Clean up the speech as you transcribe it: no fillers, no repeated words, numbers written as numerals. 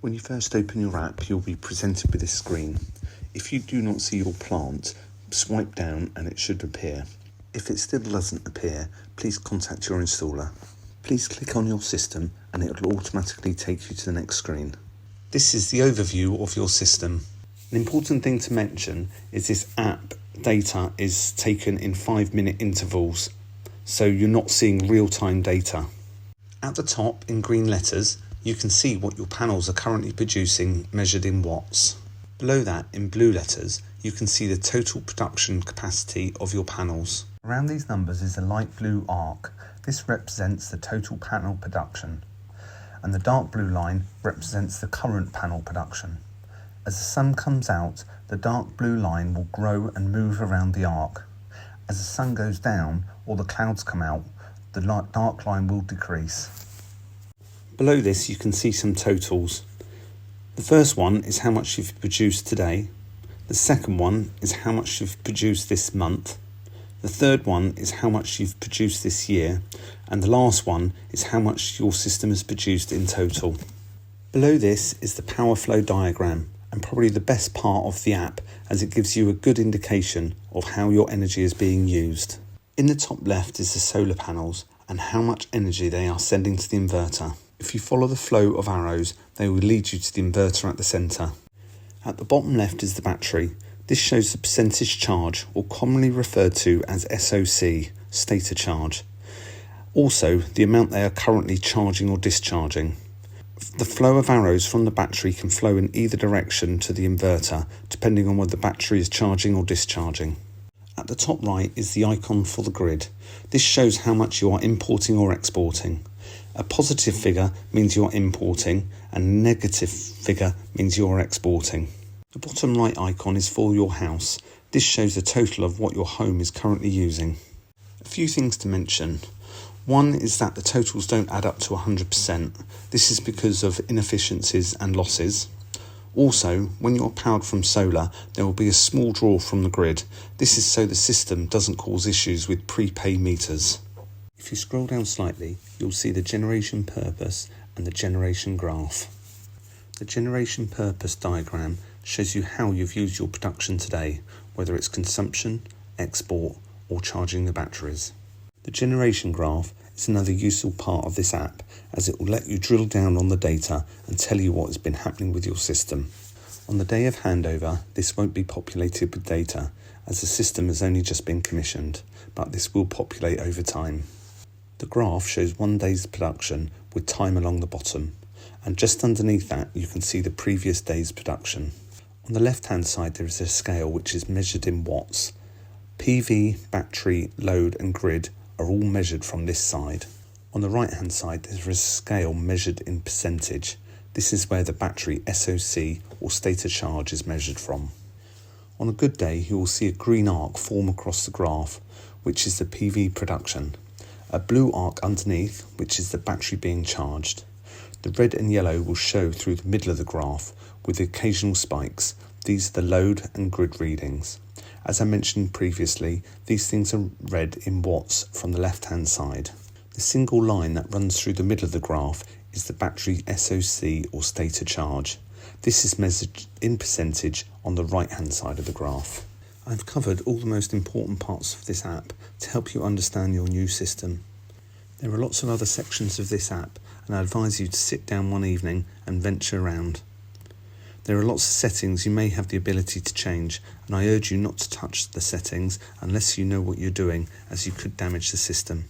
When you first open your app, you'll be presented with this screen. If you do not see your plant, swipe down and it should appear. If it still doesn't appear, please contact your installer. Please click on your system and it will automatically take you to the next screen. This is the overview of your system. An important thing to mention is this app data is taken in 5-minute intervals, so you're not seeing real-time data. At the top, in green letters, you can see what your panels are currently producing measured in watts. Below that, in blue letters, you can see the total production capacity of your panels. Around these numbers is a light blue arc. This represents the total panel production, and the dark blue line represents the current panel production. As the sun comes out, the dark blue line will grow and move around the arc. As the sun goes down or the clouds come out, the dark line will decrease. Below this you can see some totals. The first one is how much you've produced today. The second one is how much you've produced this month. The third one is how much you've produced this year. And the last one is how much your system has produced in total. Below this is the power flow diagram, and probably the best part of the app, as it gives you a good indication of how your energy is being used. In the top left is the solar panels and how much energy they are sending to the inverter. If you follow the flow of arrows, they will lead you to the inverter at the centre. At the bottom left is the battery. This shows the percentage charge, or commonly referred to as SOC, state of charge. Also, the amount they are currently charging or discharging. The flow of arrows from the battery can flow in either direction to the inverter, depending on whether the battery is charging or discharging. At the top right is the icon for the grid. This shows how much you are importing or exporting. A positive figure means you are importing, and a negative figure means you are exporting. The bottom right icon is for your house. This shows the total of what your home is currently using. A few things to mention. One is that the totals don't add up to 100%. This is because of inefficiencies and losses. Also, when you're powered from solar, there will be a small draw from the grid. This is so the system doesn't cause issues with prepay meters. If you scroll down slightly, you'll see the generation purpose and the generation graph. The generation purpose diagram shows you how you've used your production today, whether it's consumption, export, or charging the batteries. The generation graph is another useful part of this app, as it will let you drill down on the data and tell you what has been happening with your system. On the day of handover, this won't be populated with data, as the system has only just been commissioned, but this will populate over time. The graph shows 1 day's production with time along the bottom, and just underneath that you can see the previous day's production. On the left hand side there is a scale which is measured in watts. PV, battery, load and grid are all measured from this side. On the right hand side there is a scale measured in percentage. This is where the battery SOC or state of charge is measured from. On a good day you will see a green arc form across the graph, which is the PV production. A blue arc underneath, which is the battery being charged. The red and yellow will show through the middle of the graph with the occasional spikes. These are the load and grid readings. As I mentioned previously, these things are read in watts from the left hand side. The single line that runs through the middle of the graph is the battery SOC or state of charge. This is measured in percentage on the right hand side of the graph. I've covered all the most important parts of this app to help you understand your new system. There are lots of other sections of this app, and I advise you to sit down one evening and venture around. There are lots of settings you may have the ability to change, and I urge you not to touch the settings unless you know what you're doing, as you could damage the system.